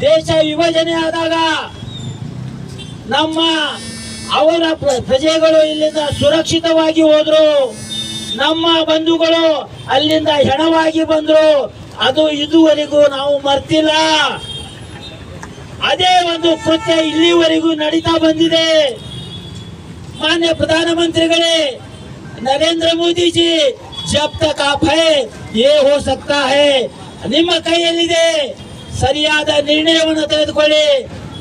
ದೇಶ ವಿಭಜನೆ ಆದಾಗ ಅವರ ಪ್ರಜೆಗಳು ಇಲ್ಲಿಂದ ಸುರಕ್ಷಿತವಾಗಿ ಹೋದ್ರು, ನಮ್ಮ ಬಂಧುಗಳು ಅಲ್ಲಿಂದ ಹೆಣವಾಗಿ ಬಂದ್ರು. ಅದು ಇದುವರೆಗೂ ನಾವು ಮರ್ತಿಲ್ಲ. ಅದೇ ಒಂದು ಕೃತ್ಯ ಇಲ್ಲಿವರೆಗೂ ನಡೀತಾ ಬಂದಿದೆ. ಮಾನ್ಯ ಪ್ರಧಾನಮಂತ್ರಿಗಳೇ, ನರೇಂದ್ರ ಮೋದಿ ಜಿ ಜಬ್ ತಕ್ ಆಪ್ ಹೈ ಯೇ ಹೋ ಸಕ್ತಾ ಹೈ, ನಿಮ್ಮ ಕೈಯಲ್ಲಿದೆ, ಸರಿಯಾದ ನಿರ್ಣಯವನ್ನು ತೆಗೆದುಕೊಳ್ಳಿ.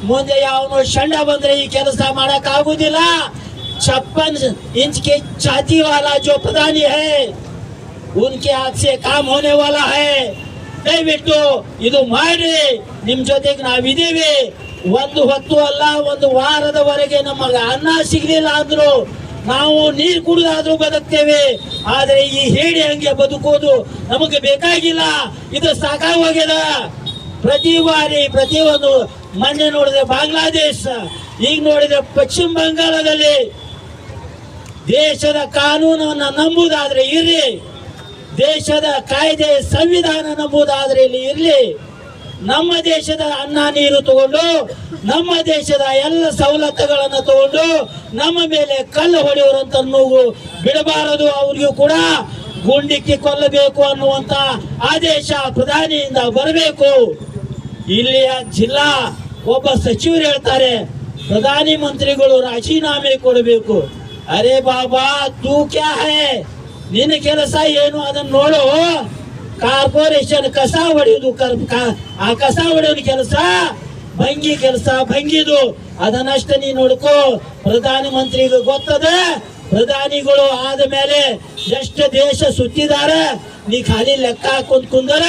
ಮುಂದೆ ಯಾವನು ಷಂಡ ಬಂದ್ರೆ ಈ ಕೆಲಸ ಮಾಡಕ್ ಆಗುದಿಲ್ಲ. 56 इंच के छाती वाला जो प्रधानी है उनके हाथ से काम होने वाला है. ದಯವಿಟ್ಟು ಇದು ಮಾಡಿ. ನಿಮ್ ಜೊತೆಗೆ ನಾವಿದ್ದೀವಿ. ಒಂದು ಹೊತ್ತು ಅಲ್ಲ, ಒಂದು ವಾರದವರೆಗೆ ನಮಗೆ ಅನ್ನ ಸಿಗಲಿಲ್ಲ ಅಂದ್ರು ನಾವು ನೀರು ಕುಡಿದಾದ್ರೂ ಬದುಕ್ತೇವೆ. ಆದ್ರೆ ಈ ಹೇಳಿ ಹಂಗೆ ಬದುಕೋದು ನಮಗೆ ಬೇಕಾಗಿಲ್ಲ. ಇದು ಸಾಕಾಗೋಗ್ಯದ. ಪ್ರತಿಯೊಂದು ಮೊನ್ನೆ ನೋಡಿದ್ರೆ ಬಾಂಗ್ಲಾದೇಶ, ಈಗ ನೋಡಿದ್ರೆ ಪಶ್ಚಿಮ ಬಂಗಾಳದಲ್ಲಿ ದೇಶದ ಕಾನೂನನ್ನು ನಂಬುದಾದ್ರೆ ಇರ್ಲಿ, ದೇಶದ ಕಾಯ್ದೆ ಸಂವಿಧಾನ ನಂಬುದಾದ್ರೆ ಇಲ್ಲಿ ಇರ್ಲಿ. ನಮ್ಮ ದೇಶದ ಅನ್ನ ನೀರು ತಗೊಂಡು, ನಮ್ಮ ದೇಶದ ಎಲ್ಲ ಸವಲತ್ತುಗಳನ್ನು ತಗೊಂಡು ನಮ್ಮ ಮೇಲೆ ಕಲ್ಲು ಹೊಡೆಯುವಂತ ಬಿಡಬಾರದು. ಅವ್ರಿಗೂ ಕೂಡ ಗುಂಡಿಕ್ಕಿ ಕೊಲ್ಲಬೇಕು ಅನ್ನುವಂತ ಆದೇಶ ಪ್ರಧಾನಿಯಿಂದ ಬರಬೇಕು. ಇಲ್ಲಿಯ ಜಿಲ್ಲಾ ಒಬ್ಬ ಸಚಿವರು ಹೇಳ್ತಾರೆ, ಪ್ರಧಾನಿ ಮಂತ್ರಿಗಳು ರಾಜೀನಾಮೆ ಕೊಡಬೇಕು. ಅರೆ ಬಾಬಾ, ತೂ ಕ್ಯಾ ಹೈ, ನಿನ್ನ ಕೆಲಸ ಏನು ಅದನ್ನ ನೋಡು. ಕಾರ್ಪೊರೇಷನ್ ಕಸ ಹೊಡೆಯುವುದು, ಆ ಕಸ ಹೊಡೆಯೋದು ಕೆಲಸ, ಭಂಗಿದು ಅದನ್ನಷ್ಟ ನೀ ನೋಡ್ಕೋ. ಪ್ರಧಾನ ಮಂತ್ರಿಗೂ ಗೊತ್ತದ, ಪ್ರಧಾನಿಗಳು ಆದ ಮೇಲೆ ಎಷ್ಟು ದೇಶ ಸುತ್ತಿದಾರ, ನೀ ಖಾಲಿ ಲೆಕ್ಕ ಹಾಕೊಂಡ್ ಕುಂದರ.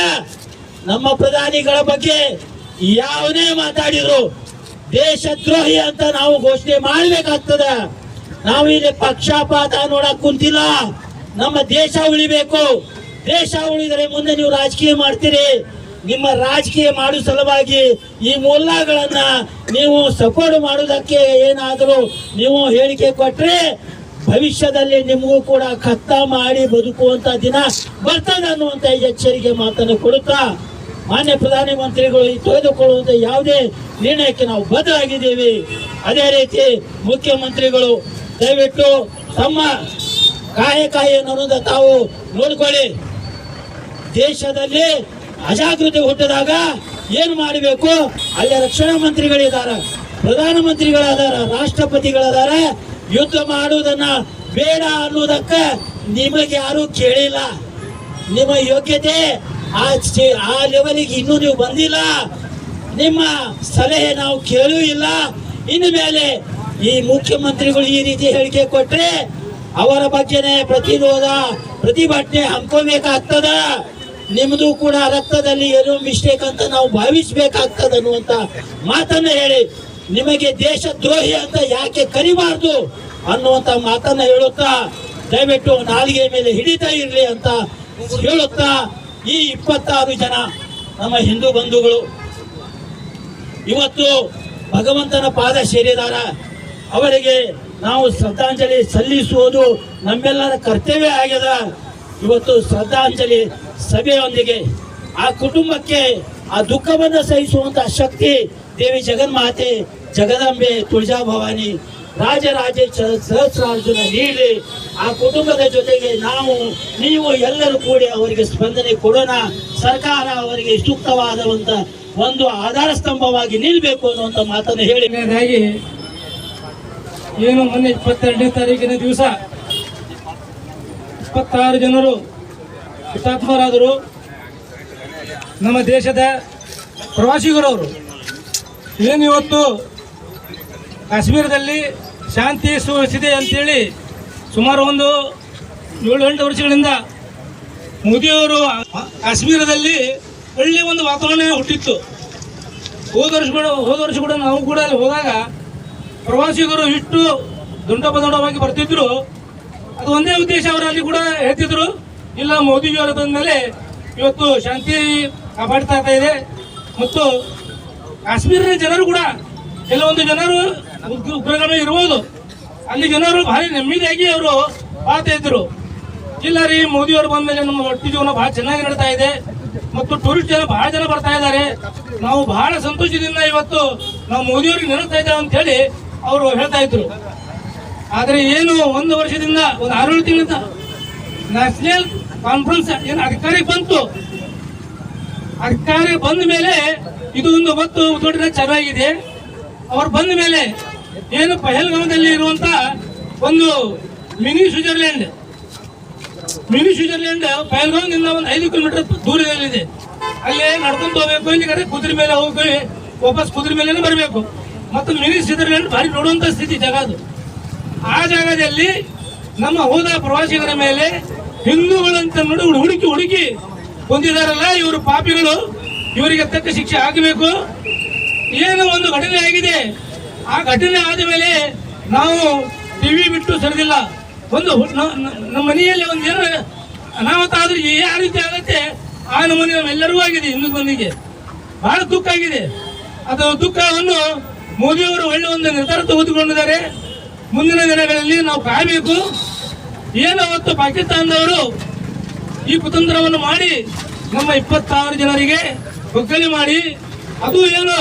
ನಮ್ಮ ಪ್ರಧಾನಿಗಳ ಬಗ್ಗೆ ಯಾವನೇ ಮಾತಾಡಿದ್ರು ದೇಶದ್ರೋಹಿ ಅಂತ ನಾವು ಘೋಷಣೆ ಮಾಡ್ಬೇಕಾಗ್ತದ. ನಾವು ಇಲ್ಲಿ ಪಕ್ಷಪಾತ ನೋಡಕ್ ಕುಂತಿಲ್ಲ. ನಮ್ಮ ದೇಶ ಉಳಿಬೇಕು. ದೇಶ ಉಳಿದರೆ ಮುಂದೆ ನೀವು ರಾಜಕೀಯ ಮಾಡ್ತೀರಿ. ನಿಮ್ಮ ರಾಜಕೀಯ ಮಾಡುವ ಸಲುವಾಗಿ ಈ ಮುಲ್ಲಾಗಳನ್ನ ನೀವು ಸಪೋರ್ಟ್ ಮಾಡುವುದಕ್ಕೆ ಏನಾದರೂ ನೀವು ಹೇಳಿಕೆ ಕೊಟ್ರೆ ಭವಿಷ್ಯದಲ್ಲಿ ನಿಮಗೂ ಕೂಡ ಕತ್ತ ಮಾಡಿ ಬದುಕುವಂತ ದಿನ ಬರ್ತದೆ ಅನ್ನುವಂತ ಎಚ್ಚರಿಕೆ ಮಾತನ್ನು ಕೊಡುತ್ತಾ, ಮಾನ್ಯ ಪ್ರಧಾನಿ ಮಂತ್ರಿಗಳು ತೆಗೆದುಕೊಳ್ಳುವಂತ ಯಾವುದೇ ನಿರ್ಣಯಕ್ಕೆ ನಾವು ಬದ್ಧರಾಗಿದ್ದೇವೆ. ಅದೇ ರೀತಿ ಮುಖ್ಯಮಂತ್ರಿಗಳು ದಯವಿಟ್ಟು ತಮ್ಮ ಕಾಯಕ ಅನ್ನೋದು ತಾವು ನೋಡ್ಕೊಳ್ಳಿ. ದೇಶದಲ್ಲಿ ಅಜಾಗೃತಿ ಹುಟ್ಟಿದಾಗ ಏನು ಮಾಡಬೇಕು, ಅಲ್ಲಿ ರಕ್ಷಣಾ ಮಂತ್ರಿಗಳಿದಾರ, ಪ್ರಧಾನಮಂತ್ರಿಗಳದಾರ, ರಾಷ್ಟ್ರಪತಿಗಳದಾರ. ಯುದ್ಧ ಮಾಡುವುದನ್ನ ಬೇಡ ಅನ್ನೋದಕ್ಕ ನಿಮಗೆ ಯಾರು ಕೇಳಿಲ್ಲ. ನಿಮ್ಮ ಯೋಗ್ಯತೆ ಆ ಲೆವೆಲಿಗೆ ಇನ್ನೂ ನೀವು ಬಂದಿಲ್ಲ. ನಿಮ್ಮ ಸಲಹೆ ನಾವು ಕೇಳೂ ಇಲ್ಲ. ಇನ್ನು ಮೇಲೆ ಈ ಮುಖ್ಯಮಂತ್ರಿಗಳು ಈ ರೀತಿ ಹೇಳಿಕೆ ಕೊಟ್ರೆ ಅವರ ಬಗ್ಗೆನೆ ಪ್ರತಿಭಟನೆ ಹಮ್ಕೋಬೇಕಾಗ್ತದ. ನಿಮ್ದು ಕೂಡ ರಕ್ತದಲ್ಲಿ ಏನೋ ಮಿಸ್ಟೇಕ್ ಅಂತ ನಾವು ಭಾವಿಸ್ಬೇಕಾಗ್ತದ ಅನ್ನುವಂತ ಮಾತನ್ನ ಹೇಳಿ, ನಿಮಗೆ ದೇಶದ್ರೋಹಿ ಅಂತ ಯಾಕೆ ಕರಿಬಾರ್ದು ಅನ್ನುವಂತ ಮಾತನ್ನ ಹೇಳುತ್ತಾ, ದಯವಿಟ್ಟು ನಾಲಿಗೆ ಮೇಲೆ ಹಿಡಿತಾ ಇರ್ಲಿ ಅಂತ ಹೇಳುತ್ತಾ, ಈ 26 ಜನ ನಮ್ಮ ಹಿಂದೂ ಬಂಧುಗಳು ಇವತ್ತು ಭಗವಂತನ ಪಾದ ಸೇರಿದಾರ. ಅವರಿಗೆ ನಾವು ಶ್ರದ್ಧಾಂಜಲಿ ಸಲ್ಲಿಸುವುದು ನಮ್ಮೆಲ್ಲರ ಕರ್ತವ್ಯ ಆಗ್ಯದ. ಇವತ್ತು ಶ್ರದ್ಧಾಂಜಲಿ ಸಭೆಯೊಂದಿಗೆ ಆ ಕುಟುಂಬಕ್ಕೆ ಆ ದುಃಖವನ್ನು ಸಹಿಸುವಂತ ಶಕ್ತಿ ದೇವಿ ಜಗನ್ಮಾತೆ ಜಗದಂಬೆ ತುಳಜಾ ಭವಾನಿ ರಾಜರಾಜೇಶ್ವರ ಸಹಸ್ರಾರ್ಜುನ ನೀಡಿ ಆ ಕುಟುಂಬದ ಜೊತೆಗೆ ನೀವು ಎಲ್ಲರೂ ಕೂಡಿ ಅವರಿಗೆ ಸ್ಪಂದನೆ ಕೊಡೋಣ. ಸರ್ಕಾರ ಅವರಿಗೆ ಸೂಕ್ತವಾದಂತ ಒಂದು ಆಧಾರ ಸ್ತಂಭವಾಗಿ ನಿಲ್ಲಬೇಕು ಅನ್ನುವಂಥ ಮಾತನ್ನು ಹೇಳಿ
ಏನು ಮೊನ್ನೆ 22ನೇ ತಾರೀಕಿನ ದಿವಸ 26 ಜನರು ಹುತಾತ್ಮರಾದರು. ನಮ್ಮ ದೇಶದ ಪ್ರವಾಸಿಗರವರು ಏನು ಇವತ್ತು ಕಾಶ್ಮೀರದಲ್ಲಿ ಶಾಂತಿ ಸುಸ್ಥಿತಿ ಅಂತೇಳಿ ಸುಮಾರು ಒಂದು 7-8 ವರ್ಷಗಳಿಂದ ಮೋದಿಯವರು ಕಾಶ್ಮೀರದಲ್ಲಿ ಒಳ್ಳೆಯ ಒಂದು ವಾತಾವರಣ ಹುಟ್ಟಿತ್ತು. ಹೋದ ವರ್ಷ ಕೂಡ ನಾವು ಕೂಡ ಅಲ್ಲಿ ಹೋದಾಗ ಪ್ರವಾಸಿಗರು ಇಷ್ಟು ದುಂಡವಾಗಿ ಬರ್ತಿದ್ರು. ಅದು ಒಂದೇ ಉದ್ದೇಶ ಅವರು ಅಲ್ಲಿ ಕೂಡ ಹೇಳ್ತಿದ್ರು, ಇಲ್ಲ ಮೋದಿಜಿಯವರು ಬಂದ ಮೇಲೆ ಇವತ್ತು ಶಾಂತಿ ಕಾಪಾಡ್ತಾ ಇದೆ. ಮತ್ತು ಕಾಶ್ಮೀರದ ಜನರು ಕೂಡ ಕೆಲವೊಂದು ಜನರು ಉಗ್ರಗಾಮಿ ಇರ್ಬೋದು, ಅಲ್ಲಿ ಜನರು ಭಾರಿ ನೆಮ್ಮದಿಯಾಗಿ ಅವರು ಬಾಳ್ತಾ ಇದ್ರು. ಇಲ್ಲ ರೀ, ಮೋದಿಯವರು ಬಂದ ಮೇಲೆ ನಮ್ಮ ಒಟ್ಟು ಜೀವನ ಬಹಳ ಚೆನ್ನಾಗಿ ನಡೀತಾ ಇದೆ ಮತ್ತು ಟೂರಿಸ್ಟ್ ಜನ ಬಹಳ ಜನ ಬರ್ತಾ ಇದ್ದಾರೆ. ನಾವು ಬಹಳ ಸಂತೋಷದಿಂದ ಇವತ್ತು ನಾವು ಮೋದಿಯವರಿಗೆ ನೆನೆಸ್ತಾ ಇದ್ದೇವೆ ಅಂತ ಹೇಳಿ ಅವರು ಹೇಳ್ತಾ ಇದ್ರು. ಆದರೆ ಏನು ಒಂದು ವರ್ಷದಿಂದ ಒಂದು 6 ತಿಂಗಳಿಂದ ನ್ಯಾಷನಲ್ ಕಾನ್ಫರೆನ್ಸ್ ಏನು ಅಧಿಕಾರಿ ಬಂತು, ಅಧಿಕಾರಿ ಬಂದ ಮೇಲೆ ಇದು ಒಂದು ಮತ್ತು ದೊಡ್ಡ ಚೆನ್ನಾಗಿದೆ. ಅವ್ರು ಬಂದ ಮೇಲೆ ಏನು ಪಹಲ್ಗಾಮದಲ್ಲಿ ಇರುವಂತ ಒಂದು ಮಿನಿ ಸ್ವಿಟ್ಜರ್ಲ್ಯಾಂಡ್ ಪಹಲ್ಗಾಮದಿಂದ ಒಂದು 5 ಕಿಲೋಮೀಟರ್ ದೂರದಲ್ಲಿದೆ. ಅಲ್ಲೇ ನಡ್ಕೊಂಡು ಹೋಗ್ಬೇಕು, ಇಲ್ಲಿ ಕುದುರೆ ಮೇಲೆ ಹೋಗಿ ವಾಪಸ್ ಕುದುರೆ ಮೇಲೆ ಬರಬೇಕು. ಮತ್ತು ಮಿನಿ ಸ್ವಿಟ್ಜರ್ಲ್ಯಾಂಡ್ ಭಾರಿ ನೋಡುವಂತ ಸ್ಥಿತಿ ಜಾಗ ಅದು. ಆ ಜಾಗದಲ್ಲಿ ನಮ್ಮ ಹೋದ ಪ್ರವಾಸಿಗರ ಮೇಲೆ ಹಿಂದೂಗಳಂತ ನೋಡಿ ಹುಡುಕಿ ಹೊಂದಿದಾರಲ್ಲ, ಇವರು ಪಾಪಿಗಳು, ಇವರಿಗೆ ತಕ್ಕ ಶಿಕ್ಷೆ ಆಗಬೇಕು. ಏನು ಒಂದು ಘಟನೆ ಆಗಿದೆ, ಆ ಘಟನೆ ಆದ ಮೇಲೆ ನಾವು ಟಿವಿ ಬಿಟ್ಟು ಸರಿದಿಲ್ಲ. ಒಂದು ನಮ್ಮ ಮನೆಯಲ್ಲಿ ಒಂದು ಏನು ಅನಾಹುತ ಆದ್ರೆ ಯಾವ ರೀತಿ ಆಗುತ್ತೆ ಆ ನಮ್ಮನೆ ನಮ್ಮೆಲ್ಲರಿಗೂ ಆಗಿದೆ. ಹಿಂದೂ ಮಂದಿಗೆ ಬಹಳ ದುಃಖ ಆಗಿದೆ. ಅದು ದುಃಖವನ್ನು ಮೋದಿಯವರು ಒಳ್ಳೆ ಒಂದು ನಿರ್ಧಾರ ತೆಗೆದುಕೊಂಡಿದ್ದಾರೆ. ಮುಂದಿನ ದಿನಗಳಲ್ಲಿ ನಾವು ಕಾಯಬೇಕು. ಏನು ಅವತ್ತು ಪಾಕಿಸ್ತಾನದವರು ಈ ಕುತಂತ್ರವನ್ನು ಮಾಡಿ ನಮ್ಮ 26 ಜನರಿಗೆ ಒಗ್ಗಲಿ ಮಾಡಿ, ಅದು ಏನು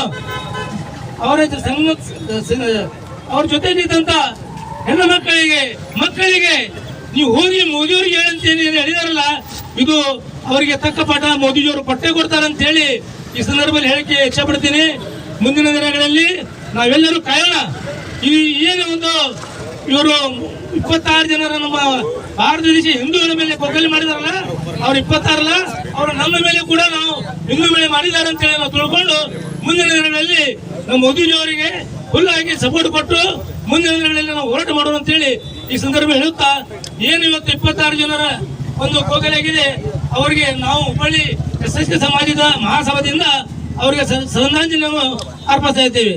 ಅವ್ರ ಜೊತೆಗಿದ್ದಂತ ಹೆಣ್ಣು ಮಕ್ಕಳಿಗೆ ನೀವು ಹೋಗಿ ಮೋದಿಯವರಿಗೆ ಹೇಳಂತೇಳಿ ಹೇಳಿದಾರಲ್ಲ, ಇದು ಅವರಿಗೆ ತಕ್ಕ ಪಾಠ ಮೋದಿಜಿಯವರು ಪಟ್ಟೆ ಕೊಡ್ತಾರಂತ ಹೇಳಿ ಈ ಸಂದರ್ಭದಲ್ಲಿ ಹೇಳಿಕೆ ಇಚ್ಛಪಡ್ತೀನಿ. ಮುಂದಿನ ದಿನಗಳಲ್ಲಿ ನಾವೆಲ್ಲರೂ ಕಾಯೋಣ. ಈ ಏನು ಒಂದು ಇವರು 26 ಜನರ ನಮ್ಮ ಭಾರತ ದೇಶ ಹಿಂದೂಗಳ ಮೇಲೆ ಕೊಗ್ಗಲಿ ಮಾಡಿದಾರಲ್ಲ, ಅವ್ರು 26 ಅಲ್ಲ, ಅವರು ನಮ್ಮ ಮೇಲೆ ಕೂಡ ನಾವು ಹಿಂದೂ ಮೇಲೆ ಮಾಡಿದ್ದಾರೆ ಅಂತ ಹೇಳಿ ನಾವು ತಿಳ್ಕೊಂಡು ಮುಂದಿನ ದಿನಗಳಲ್ಲಿ ನಮ್ಮ ಮೋದಿಜಿಯವರಿಗೆ ಫುಲ್ಲಾಗಿ ಸಪೋರ್ಟ್ ಕೊಟ್ಟು ಮುಂದಿನ ದಿನಗಳಲ್ಲಿ ನಾವು ಹೋರಾಟ ಮಾಡೋಣ ಅಂತ ಹೇಳಿ ಈ ಸಂದರ್ಭ ಹೇಳುತ್ತಾ, ಏನು ಇವತ್ತು 26 ಜನರ ಒಂದು ಕೊಗ್ಗಲಿ ಆಗಿದೆ, ಅವರಿಗೆ ನಾವು ಹುಬ್ಬಳ್ಳಿ SSK ಸಮಾಜದ ಮಹಾಸಭಾದಿಂದ ಅವರಿಗೆ ಶ್ರದ್ಧಾಂಜಲಿ ಅರ್ಪಿಸ್ತಾ ಇದ್ದೇವೆ.